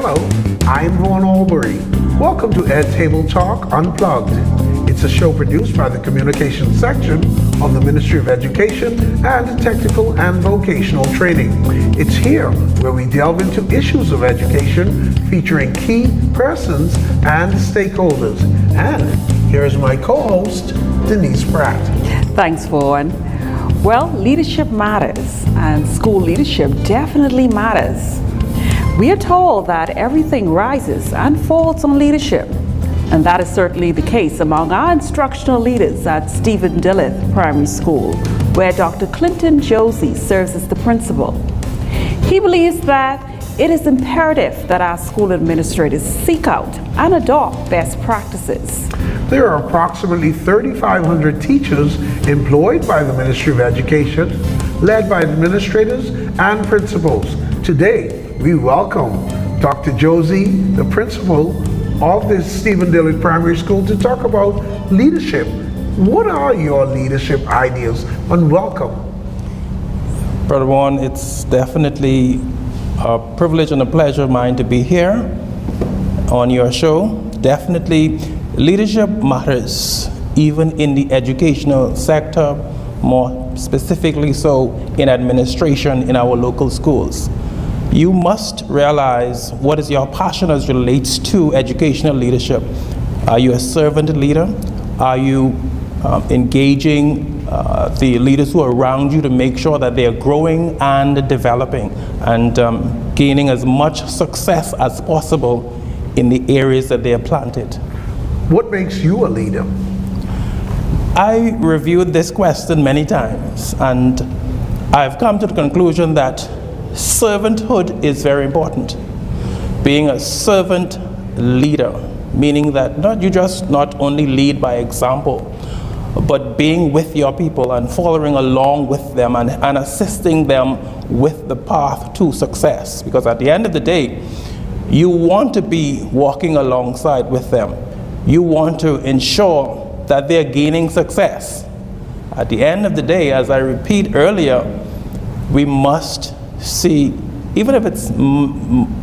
Hello, I'm Vaughn Albury. Welcome to Ed Table Talk Unplugged. It's a show produced by the Communications section of the Ministry of Education and Technical and Vocational Training. It's here where we delve into issues of education featuring key persons and stakeholders. And here is my co-host, Denise Pratt. Thanks, Vaughn. Well, leadership matters, and school leadership definitely matters. We are told that everything rises and falls on leadership, and that is certainly the case among our instructional leaders at Stephen Dilleth Primary School, where Dr. Clinton Josey serves as the principal. He believes that it is imperative that our school administrators seek out and adopt best practices. There are approximately 3,500 teachers employed by the Ministry of Education, led by administrators and principals. Today, we welcome Dr. Josey, the principal of this Stephen Dilleth Primary School, to talk about leadership. What are your leadership ideas? And welcome. Brother Vaughn, it's definitely a privilege and a pleasure of mine to be here on your show. Definitely, leadership matters, even in the educational sector, more specifically so in administration in our local schools. You must realize what is your passion as relates to educational leadership. Are you a servant leader? Are you engaging the leaders who are around you to make sure that they are growing and developing and gaining as much success as possible in the areas that they are planted? What makes you a leader? I reviewed this question many times, and I've come to the conclusion that servanthood is very important. Being a servant leader, meaning that you just not only lead by example, but being with your people and following along with them and assisting them with the path to success. Because at the end of the day, you want to be walking alongside with them. You want to ensure that they're gaining success. At the end of the day, as I repeat earlier, we must see, even if it's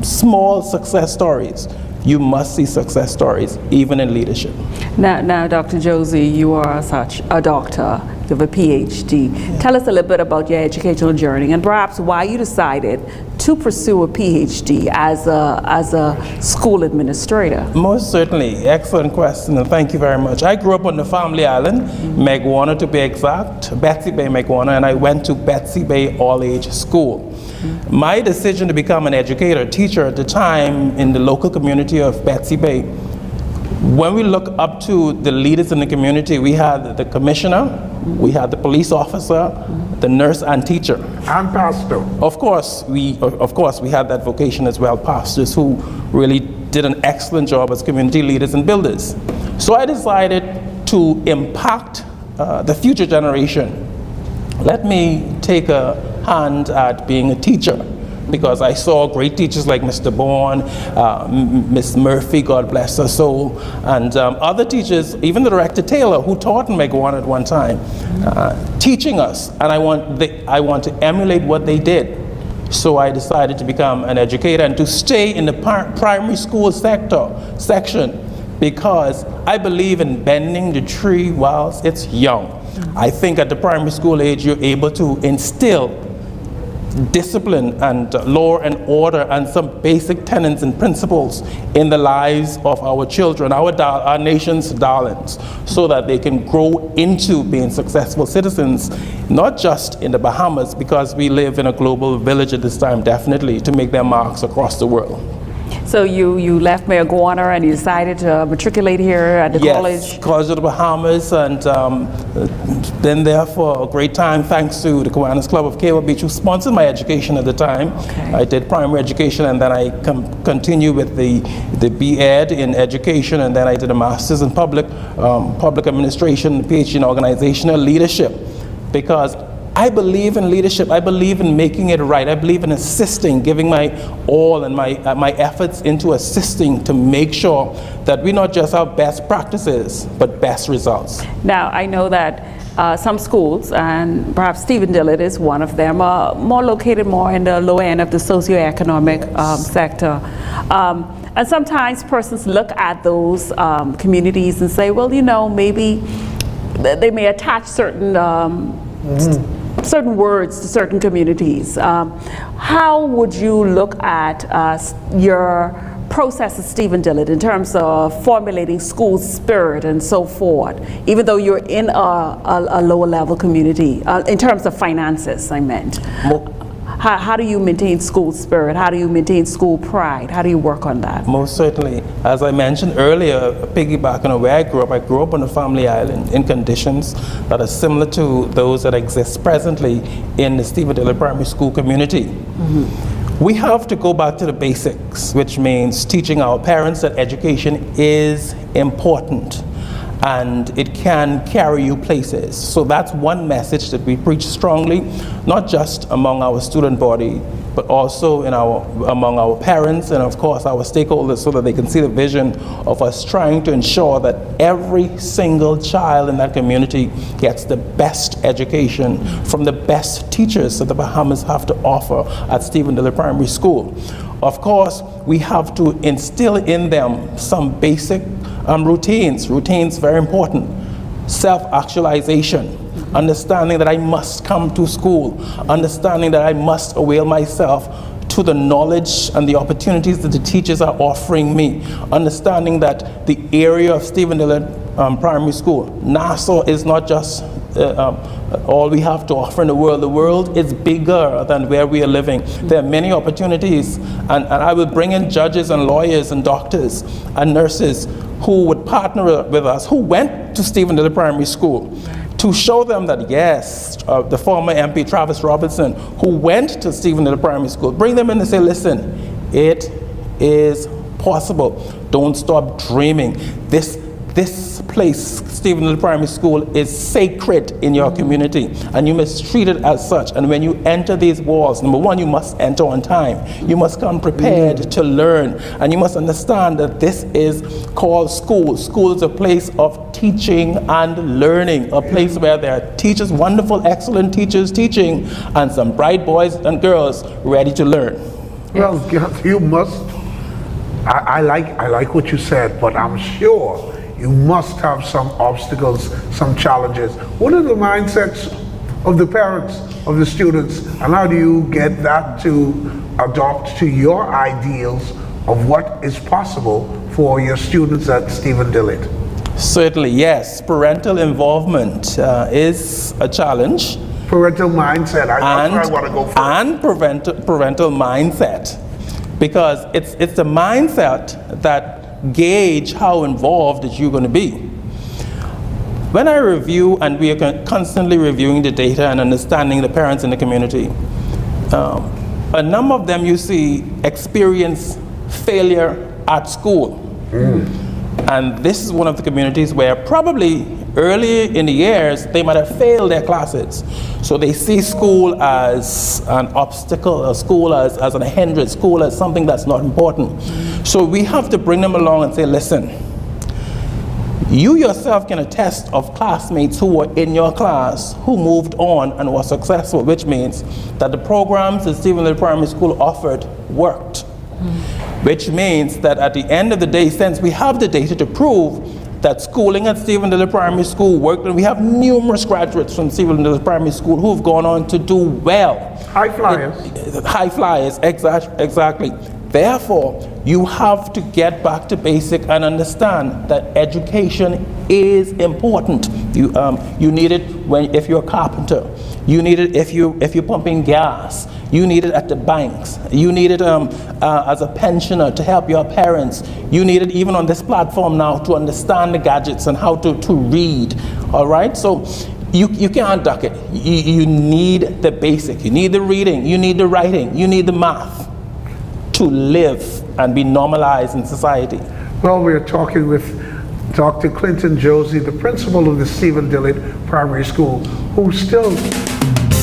small success stories, you must see success stories, even in leadership. Now, Dr. Josey, you are such a doctor. You have a PhD. Yeah. Tell us a little bit about your educational journey and perhaps why you decided to pursue a PhD as a school administrator. Most certainly. Excellent question, and thank you very much. I grew up on the family island, Megwana to be exact, Betsy Bay, Megwana, and I went to Betsy Bay all-age school. My decision to become an educator, teacher at the time in the local community of Betsy Bay, when we look up to the leaders in the community, we had the commissioner, we had the police officer, the nurse and teacher. And pastor. Of course, we had that vocation as well, pastors who really did an excellent job as community leaders and builders. So I decided to impact the future generation. Let me take a hand at being a teacher, because I saw great teachers like Mr. Bourne, Miss Murphy, God bless her soul, and other teachers, even the Director Taylor, who taught in Megwan at one time, teaching us, and I want to emulate what they did. So I decided to become an educator and to stay in the primary school section, because I believe in bending the tree whilst it's young. I think at the primary school age, you're able to instill discipline and law and order and some basic tenets and principles in the lives of our children, our nation's darlings, so that they can grow into being successful citizens, not just in the Bahamas, because we live in a global village at this time, definitely, to make their marks across the world. So you left Marijuana and you decided to matriculate here at the college? Yes, College of the Bahamas, and been there for a great time thanks to the Kiwanis Club of Cable Beach, who sponsored my education at the time. Okay. I did primary education, and then I continued with the B.Ed in education, and then I did a master's in public administration, PhD in organizational leadership, because I believe in leadership. I believe in making it right. I believe in assisting, giving my all and my efforts into assisting to make sure that we not just have best practices, but best results. Now, I know that some schools, and perhaps Stephen Dillard is one of them, are more located more in the low end of the socioeconomic sector. And sometimes persons look at those communities and say, well, you know, maybe they may attach certain certain words to certain communities. How would you look at your process of Stephen Dillard in terms of formulating school spirit and so forth, even though you're in a lower level community, in terms of finances, I meant? How do you maintain school spirit? How do you maintain school pride? How do you work on that? Most certainly. As I mentioned earlier, piggybacking on where I grew up on a family island in conditions that are similar to those that exist presently in the Stephen Dillard Primary School community. Mm-hmm. We have to go back to the basics, which means teaching our parents that education is important and it can carry you places. So that's one message that we preach strongly, not just among our student body, but also among our parents and of course our stakeholders, so that they can see the vision of us trying to ensure that every single child in that community gets the best education from the best teachers that the Bahamas have to offer at Stephen Dillard Primary School. Of course, we have to instill in them some basic routines, very important. Self-actualization, understanding that I must come to school, understanding that I must avail myself to the knowledge and the opportunities that the teachers are offering me, understanding that the area of Stephen Dillard Primary School, Nassau, is not just all we have to offer in the world. The world is bigger than where we are living. There are many opportunities, and I will bring in judges and lawyers and doctors and nurses who would partner with us, who went to Stephen Dillard Primary School, to show them that, yes, the former MP Travis Robertson, who went to Stephen Dillard Primary School, bring them in and say, listen, it is possible. Don't stop dreaming. This place, Stephen Dillard Primary School, is sacred in your community, and you must treat it as such. And when you enter these walls, number one, you must enter on time. You must come prepared to learn, and you must understand that this is called school. School is a place of teaching and learning, a place where there are teachers, wonderful, excellent teachers teaching, and some bright boys and girls ready to learn. Well, you must, I like what you said, but I'm sure you must have some obstacles, some challenges. What are the mindsets of the parents, of the students, and how do you get that to adopt to your ideals of what is possible for your students at Stephen Dillard? Certainly, yes. Parental involvement is a challenge. Parental mindset, that's where I want to go first. And parental mindset, because it's the mindset that gauge how involved that you're going to be. When I review, and we are constantly reviewing the data and understanding the parents in the community, a number of them you see experience failure at school. And this is one of the communities where probably early in the years they might have failed their classes. So they see school as an obstacle, or school as an hindrance, school as something that's not important. So we have to bring them along and say, listen, you yourself can attest of classmates who were in your class who moved on and were successful, which means that the programs that Stephen Dillard Primary School offered worked. Which means that at the end of the day, since we have the data to prove that schooling at Stephen Dillard Primary School worked, and we have numerous graduates from Stephen Dillard Primary School who've gone on to do well. High flyers. High flyers, exactly. Therefore, you have to get back to basic and understand that education is important. You need it if you're a carpenter. You need it if you're pumping gas. You need it at the banks. You need it as a pensioner to help your parents. You need it even on this platform now to understand the gadgets and how to read. All right? So you can't duck it. You need the basic. You need the reading. You need the writing. You need the math to live and be normalized in society. Well, we're talking with Dr. Clinton Josey, the principal of the Stephen Dillard Primary School, who still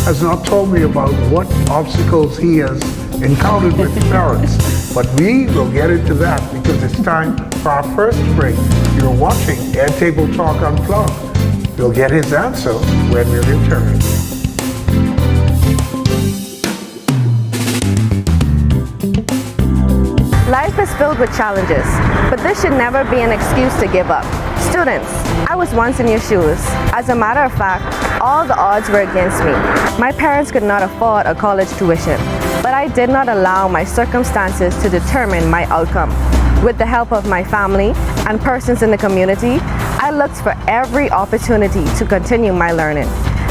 has not told me about what obstacles he has encountered with parents. But we will get into that because it's time for our first break. You're watching Table Talk Unplugged. We'll get his answer when we return. Life is filled with challenges, but this should never be an excuse to give up. Students, I was once in your shoes. As a matter of fact, all the odds were against me. My parents could not afford a college tuition, but I did not allow my circumstances to determine my outcome. With the help of my family and persons in the community, I looked for every opportunity to continue my learning.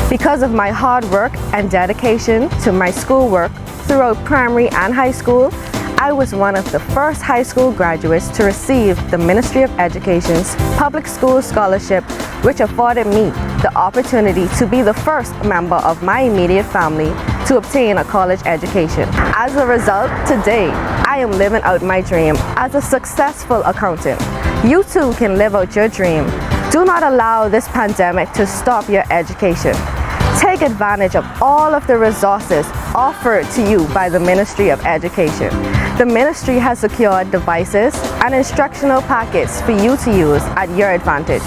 Because of my hard work and dedication to my schoolwork throughout primary and high school, I was one of the first high school graduates to receive the Ministry of Education's Public School Scholarship, which afforded me the opportunity to be the first member of my immediate family to obtain a college education. As a result, today, I am living out my dream as a successful accountant. You too can live out your dream. Do not allow this pandemic to stop your education. Take advantage of all of the resources offered to you by the Ministry of Education. The ministry has secured devices and instructional packets for you to use at your advantage.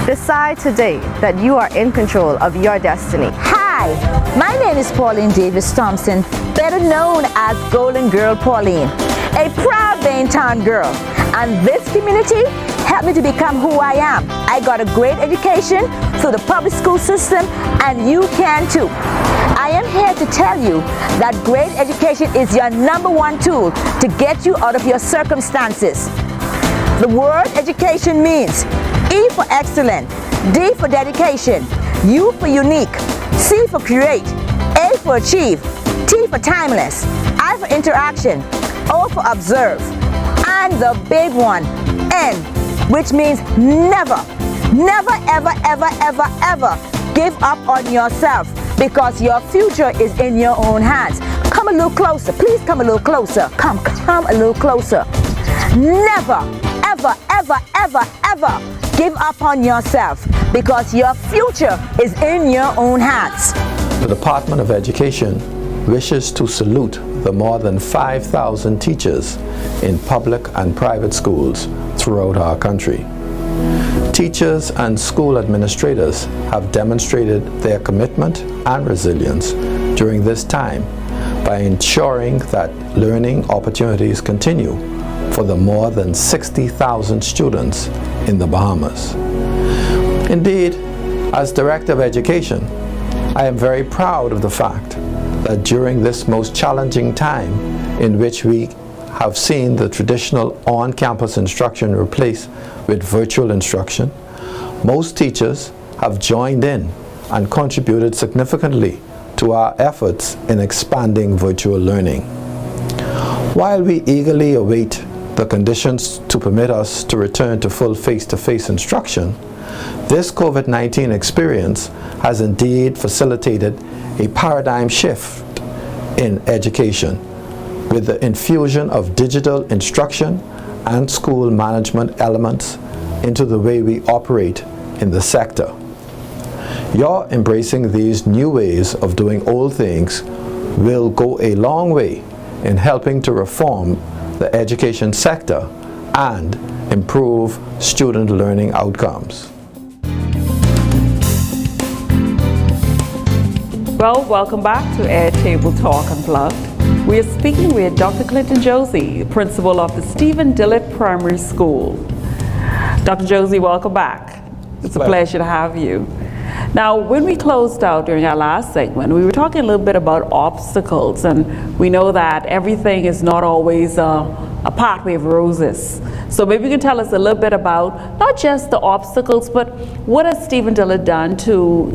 Decide today that you are in control of your destiny. Hi, my name is Pauline Davis Thompson, better known as Golden Girl Pauline, a proud Baintown girl. And this community helped me to become who I am. I got a great education through the public school system, and you can too. I am here to tell you that great education is your #1 tool to get you out of your circumstances. The word education means E for excellent, D for dedication, U for unique, C for create, A for achieve, T for timeless, I for interaction, O for observe, and the big one, N, which means never, never, ever, ever, ever, ever give up on yourself, because your future is in your own hands. Come a little closer, please come a little closer. Come a little closer. Never, ever, ever, ever, ever give up on yourself, because your future is in your own hands. The Department of Education wishes to salute the more than 5,000 teachers in public and private schools throughout our country. Teachers and school administrators have demonstrated their commitment and resilience during this time by ensuring that learning opportunities continue for the more than 60,000 students in the Bahamas. Indeed, as Director of Education, I am very proud of the fact that during this most challenging time, in which we have seen the traditional on-campus instruction replaced with virtual instruction, most teachers have joined in and contributed significantly to our efforts in expanding virtual learning. While we eagerly await the conditions to permit us to return to full face-to-face instruction, this COVID-19 experience has indeed facilitated a paradigm shift in education, with the infusion of digital instruction and school management elements into the way we operate in the sector. Your embracing these new ways of doing old things will go a long way in helping to reform the education sector and improve student learning outcomes. Well, welcome back to Airtable Talk Unplugged. We are speaking with Dr. Clinton Josey, principal of the Stephen Dillett Primary School. Dr. Josey, welcome back. It's a pleasure to have you. Now, when we closed out during our last segment, we were talking a little bit about obstacles, and we know that everything is not always a pathway of roses. So maybe you can tell us a little bit about not just the obstacles, but what has Stephen Dillett done to,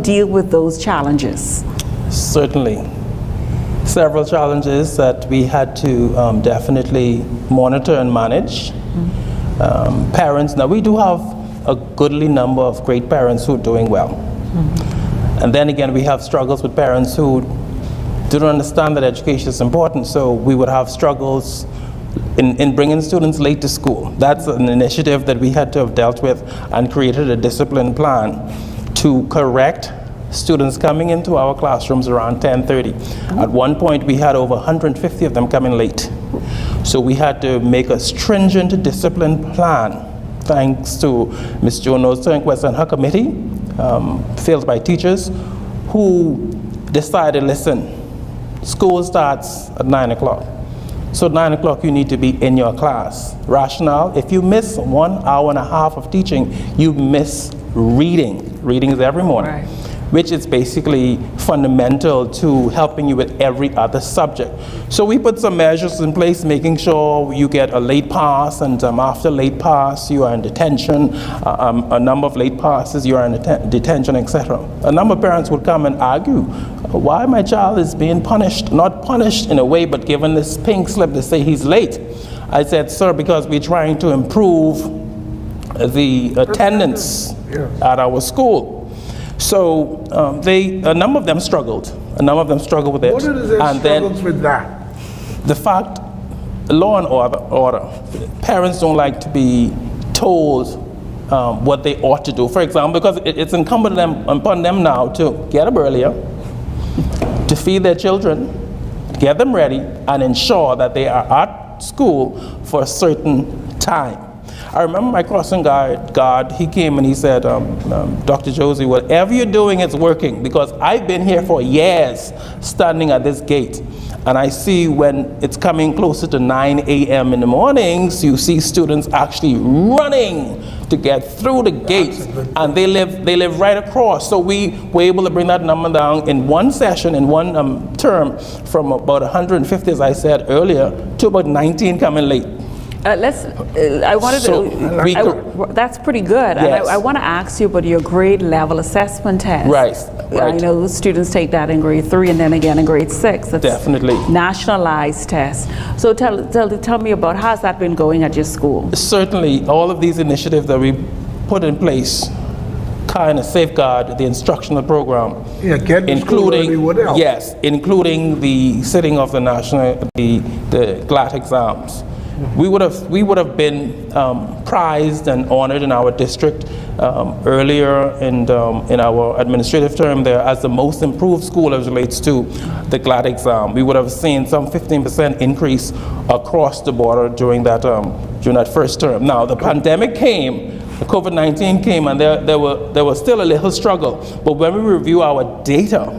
deal with those challenges? Certainly. Several challenges that we had to definitely monitor and manage. Parents, now we do have a goodly number of great parents who are doing well. And then again, we have struggles with parents who don't understand that education is important, so we would have struggles in bringing students late to school. That's an initiative that we had to have dealt with and created a discipline plan to correct students coming into our classrooms around 10:30. At one point, we had over 150 of them coming late. So we had to make a stringent discipline plan, thanks to Ms. Jones Turnquest and her committee, filled by teachers who decided, listen, school starts at 9 o'clock. So 9 o'clock you need to be in your class. Rationale, if you miss 1 hour and a half of teaching, you miss reading. Reading is every morning. Right. Which is basically fundamental to helping you with every other subject. So we put some measures in place, making sure you get a late pass, and after late pass, you are in detention. A number of late passes, you are in detention, etc. A number of parents would come and argue, why my child is being punished, not punished in a way, but given this pink slip to say he's late. I said, sir, because we're trying to improve the attendance at our school. So a number of them struggled. A number of them struggled with it. What are the struggles with that? The fact, law and order. Parents don't like to be told what they ought to do. For example, because it's incumbent upon them now to get up earlier, to feed their children, get them ready, and ensure that they are at school for a certain time. I remember my crossing guard, he came and he said, Dr. Josey, whatever you're doing is working, because I've been here for years standing at this gate. And I see when it's coming closer to 9 a.m. in the mornings, you see students actually running to get through the gate, and they live right across. So we were able to bring that number down in one session, in one term, from about 150, as I said earlier, to about 19 coming late. I wanted that's pretty good. Yes. And I want to ask you about your grade level assessment test. Right. I know students take that in grade 3 and then again in grade 6. That's definitely nationalized test. So tell me about how's that been going at your school? Certainly, all of these initiatives that we put in place kind of safeguard the instructional program. Yeah, get to school early would help. Yes, including the sitting of the GLAT exams. We would have been prized and honored in our district earlier in our administrative term there as the most improved school as relates to the GLAT exam. We would have seen some 15% increase across the board during that first term. Now the pandemic came, the COVID-19 came, and there was still a little struggle. But when we review our data,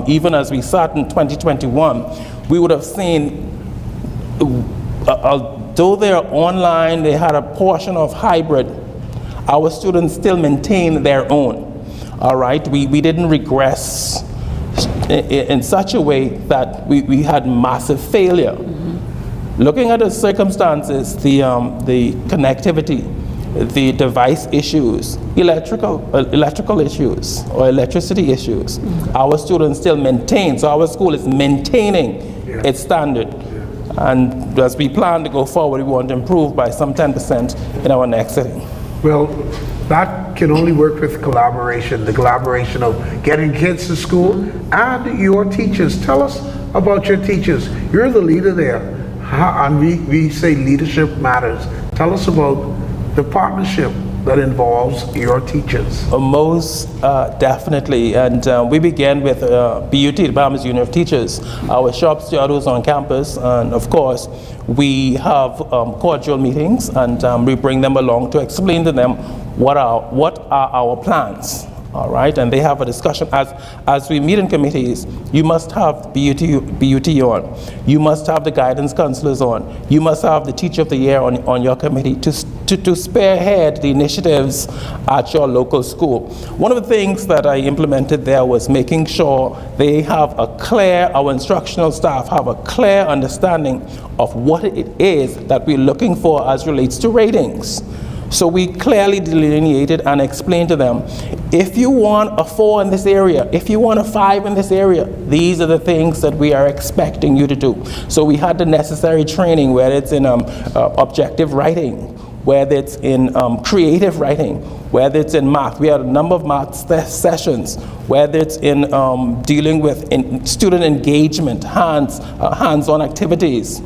even as we sat in 2021, we would have seen, although they're online, they had a portion of hybrid, our students still maintain their own. All right, we didn't regress in such a way that we had massive failure. Mm-hmm. Looking at the circumstances, the connectivity, the device issues, electrical issues or electricity issues, mm-hmm. our students still maintain. So our school is maintaining its standard. And as we plan to go forward, we want to improve by some 10% in our next sitting. Well, that can only work with collaboration, the collaboration of getting kids to school and your teachers. Tell us about your teachers. You're the leader there, and we say leadership matters. Tell us about the partnership that involves your teachers. Most definitely, and we began with BUT, the Bahamas Union of Teachers, our shop stewards on campus, and of course we have cordial meetings, and we bring them along to explain to them what are our plans. All right, and they have a discussion. As we meet in committees, you must have BUT on, you must have the guidance counselors on, you must have the teacher of the year on your committee to spearhead the initiatives at your local school. One of the things that I implemented there was making sure they have our instructional staff have a clear understanding of what it is that we're looking for as relates to ratings. So we clearly delineated and explained to them, if you want a 4 in this area, if you want a 5 in this area, these are the things that we are expecting you to do. So we had the necessary training, whether it's in objective writing, whether it's in creative writing, whether it's in math. We had a number of math sessions, whether it's in dealing with student engagement, hands-on activities.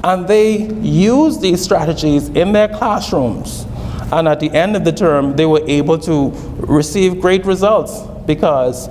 And they used these strategies in their classrooms. And at the end of the term, they were able to receive great results because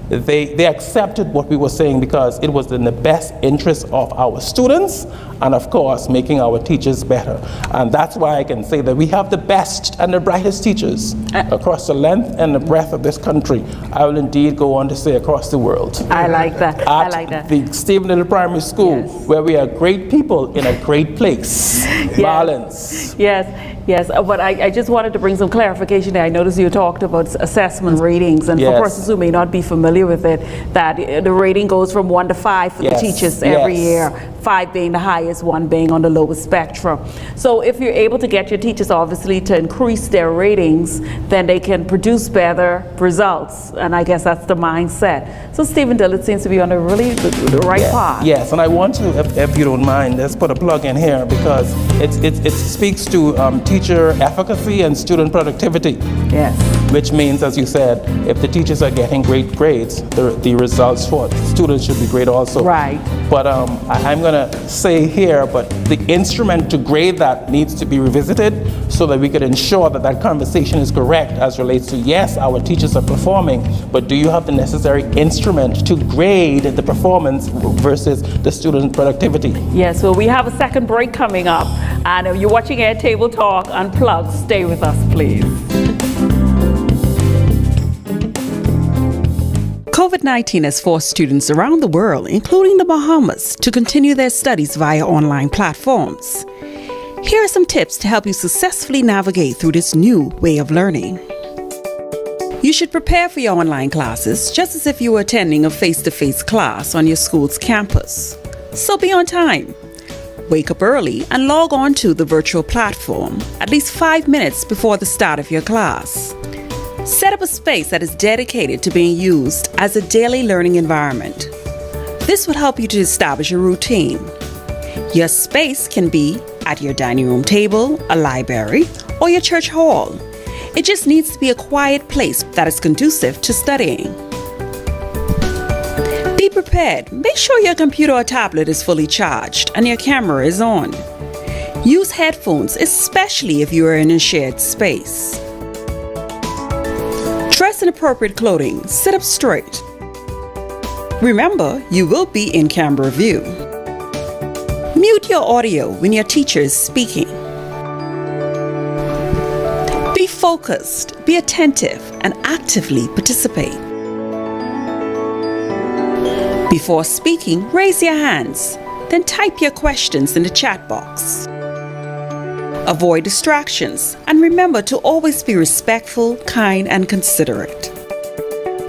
they accepted what we were saying because it was in the best interest of our students and, of course, making our teachers better. And that's why I can say that we have the best and the brightest teachers across the length and the breadth of this country. I will indeed go on to say across the world. I like that. At I like that. the Stephen Little Primary School, Yes. where we are great people in a great place. Balance. Yes, but I just wanted to bring some clarification there. I noticed you talked about assessment ratings, and for Yes. persons who may not be familiar with it, that the rating goes from 1 to 5 for the Yes, teachers every yes. year, 5 being the highest, 1 being on the lowest spectrum. So if you're able to get your teachers, obviously, to increase their ratings, then they can produce better results, and I guess that's the mindset. So Stephen Dillard seems to be on the right path. Yes, and I want to, if you don't mind, let's put a plug in here because it speaks to teacher efficacy and student productivity. Yes. Which means, as you said, if the teachers are getting great grades, the results for students should be great also. Right. But I'm going to say here, but the instrument to grade that needs to be revisited so that we could ensure that that conversation is correct as relates to, yes, our teachers are performing, but do you have the necessary instrument to grade the performance versus the student productivity? Yes, well, we have a second break coming up, and if you're watching Airtable Talk Unplugged, stay with us, please. COVID-19 has forced students around the world, including the Bahamas, to continue their studies via online platforms. Here are some tips to help you successfully navigate through this new way of learning. You should prepare for your online classes just as if you were attending a face-to-face class on your school's campus. So be on time. Wake up early and log on to the virtual platform at least 5 minutes before the start of your class. Set up a space that is dedicated to being used as a daily learning environment. This will help you to establish a routine. Your space can be at your dining room table, a library, or your church hall. It just needs to be a quiet place that is conducive to studying. Be prepared. Make sure your computer or tablet is fully charged and your camera is on. Use headphones, especially if you are in a shared space. Dress in appropriate clothing. Sit up straight. Remember, you will be in camera view. Mute your audio when your teacher is speaking. Be focused, be attentive, and actively participate. Before speaking, raise your hands, then type your questions in the chat box. Avoid distractions, and remember to always be respectful, kind, and considerate.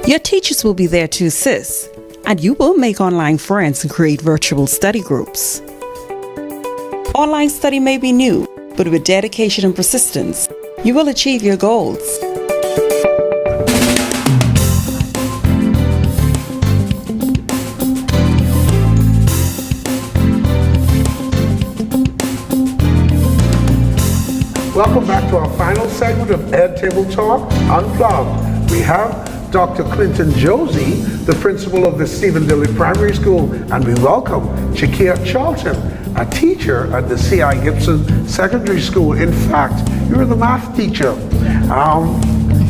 Your teachers will be there to assist, and you will make online friends and create virtual study groups. Online study may be new, but with dedication and persistence, you will achieve your goals. Welcome back to our final segment of Airtable Talk Unplugged. We have Dr. Clinton Josey, the principal of the Stephen Dillard Primary School, and we welcome Chakia Charlton, a teacher at the C.I. Gibson Secondary School. In fact, you're the math teacher.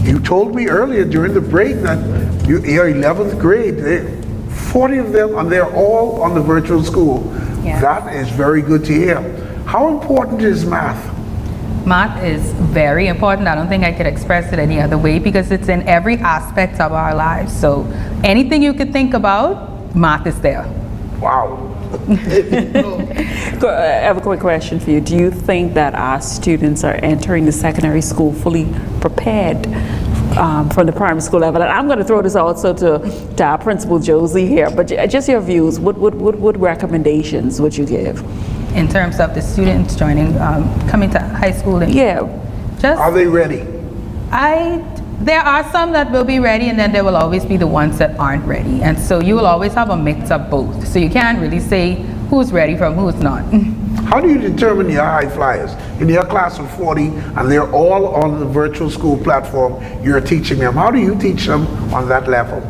You told me earlier during the break that your 11th grade, 40 of them, and they're all on the virtual school. Yeah. That is very good to hear. How important is math? Math is very important. I don't think I could express it any other way because it's in every aspect of our lives. So anything you could think about, math is there. Wow. I have a quick question for you. Do you think that our students are entering the secondary school fully prepared from the primary school level? And I'm going to throw this also to our principal Josey here, but just your views. What recommendations would you give? In terms of the students joining, coming to high school, and Are they ready? there are some that will be ready, and then there will always be the ones that aren't ready, and so you will always have a mix of both. So you can't really say who's ready from who's not. How do you determine your high flyers? In your class of 40, and they're all on the virtual school platform, you're teaching them. How do you teach them on that level?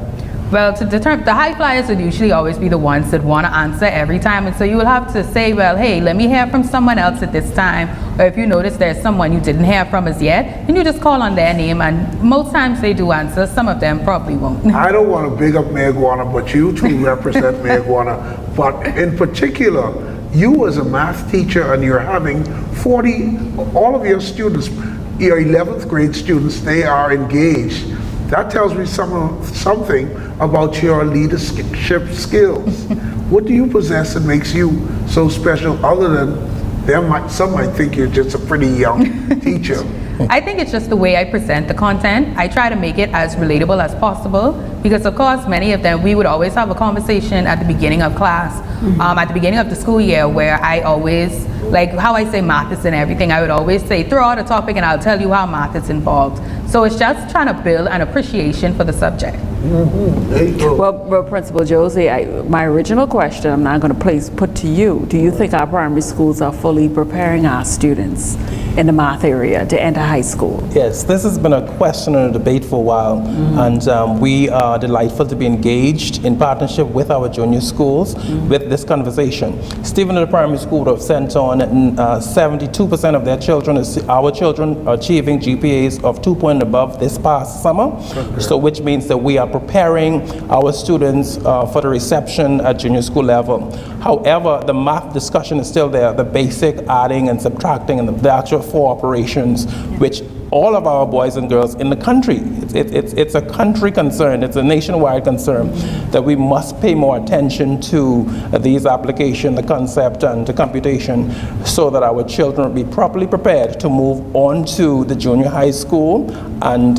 Well, to determine, the high flyers would usually always be the ones that want to answer every time, and so you will have to say, well, hey, let me hear from someone else at this time, or if you notice there's someone you didn't hear from as yet, then you just call on their name, and most times they do answer. Some of them probably won't. I don't want to big up Meguana, but you two represent Meguana. But in particular, you as a math teacher, and you're having 40, all of your students, your 11th grade students, they are engaged. That tells me something about your leadership skills. What do you possess that makes you so special, other than some might think you're just a pretty young teacher? I think it's just the way I present the content. I try to make it as relatable as possible, because of course many of them, we would always have a conversation at the beginning of class, at the beginning of the school year, where I always, like how I say math is in everything, I would always say throw out a topic and I'll tell you how math is involved. So it's just trying to build an appreciation for the subject. There you go. Well, Principal Josey, my original question, I'm not going to put to you. Do you think our primary schools are fully preparing our students in the math area to enter high school? Yes, this has been a question and a debate for a while, and we are delightful to be engaged in partnership with our junior schools with this conversation. Stevenage Primary School have sent on 72% of their children, our children, are achieving GPAs of 2 point above this past summer, so which means that we are preparing our students for the reception at junior school level. However, the math discussion is still there, the basic adding and subtracting and the actual 4 operations, which all of our boys and girls in the country, it's a country concern, it's a nationwide concern, that we must pay more attention to these applications, the concept and the computation, so that our children will be properly prepared to move on to the junior high school and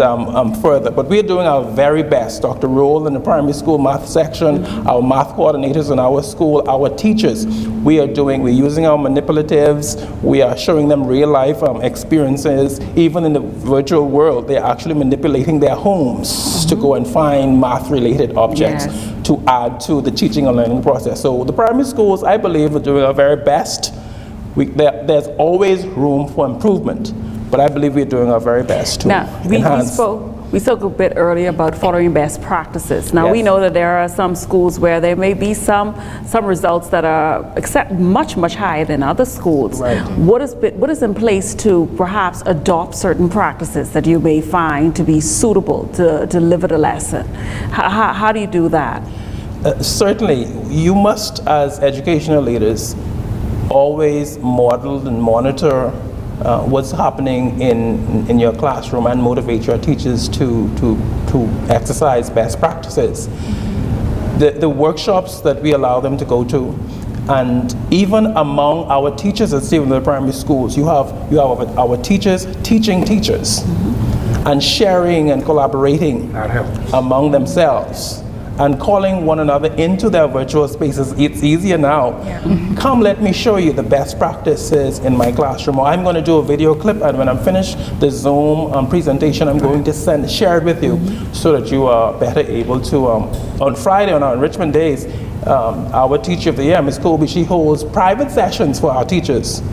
further. But we're doing our very best. Dr. Roll in the primary school math section, our math coordinators in our school, our teachers, we're using our manipulatives, we are showing them real life experiences. Even in the virtual world, they're actually manipulating their homes to go and find math related objects to add to the teaching and learning process. So the primary schools, I believe, are doing our very best. There's always room for improvement, but I believe we're doing our very best to enhance. We spoke a bit earlier about following best practices. Now we know that there are some schools where there may be some results that are much higher than other schools. Right. What is in place to perhaps adopt certain practices that you may find to be suitable to deliver the lesson? How do you do that? Certainly, you must, as educational leaders, always model and monitor what's happening in your classroom and motivate your teachers to exercise best practices. The workshops that we allow them to go to, and even among our teachers at Stevenage Primary Schools, you have our teachers teaching teachers and sharing and collaborating among themselves and calling one another into their virtual spaces. It's easier now. Come, let me show you the best practices in my classroom. Or I'm going to do a video clip, and when I'm finished the Zoom presentation, I'm going to share it with you so that you are better able to, on Friday, on our enrichment days, our teacher of the year, Ms. Colby, she holds private sessions for our teachers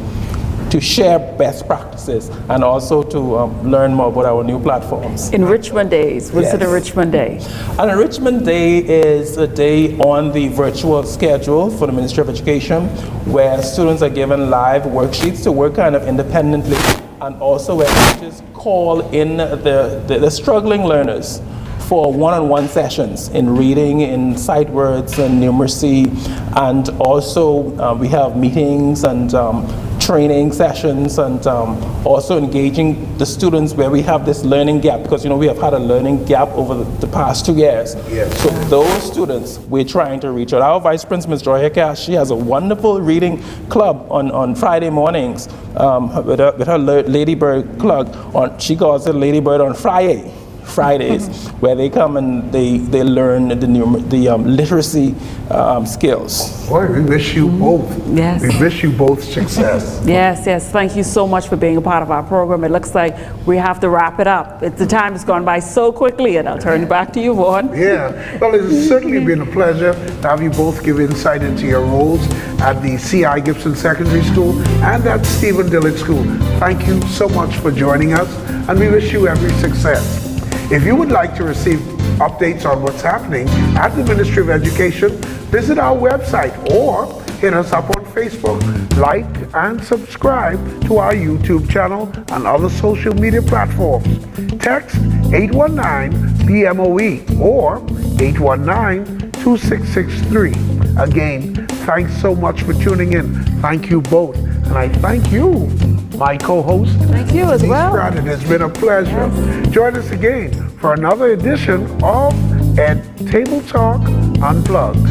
to share best practices and also to learn more about our new platforms. Enrichment days, what's an enrichment day? An enrichment day is a day on the virtual schedule for the Ministry of Education where students are given live worksheets to work kind of independently, and also where teachers call in the struggling learners for one-on-one sessions in reading, in sight words and numeracy, and also we have meetings and training sessions, and also engaging the students where we have this learning gap, because we have had a learning gap over the past 2 years. So those students we're trying to reach out. Our Vice Principal, Ms. Chakia, she has a wonderful reading club on Friday mornings with her Ladybird club. She calls it Ladybird on Fridays, where they come and they learn the literacy skills. Boy, we wish you both. Yes. We wish you both success. Yes. Thank you so much for being a part of our program. It looks like we have to wrap it up. The time has gone by so quickly, and I'll turn it back to you, Vaughn. Yeah. Well, it's certainly been a pleasure to have you both give insight into your roles at the C.I. Gibson Secondary School and at Stephen Dillard School. Thank you so much for joining us, and we wish you every success. If you would like to receive updates on what's happening at the Ministry of Education, visit our website or hit us up on Facebook, like and subscribe to our YouTube channel and other social media platforms. Text 819-BMOE or 819-2663. Again, thanks so much for tuning in. Thank you both. And I thank you, my co-host. Thank you as well. It has been a pleasure. Yes. Join us again for another edition of Ed Table Talk Unplugged.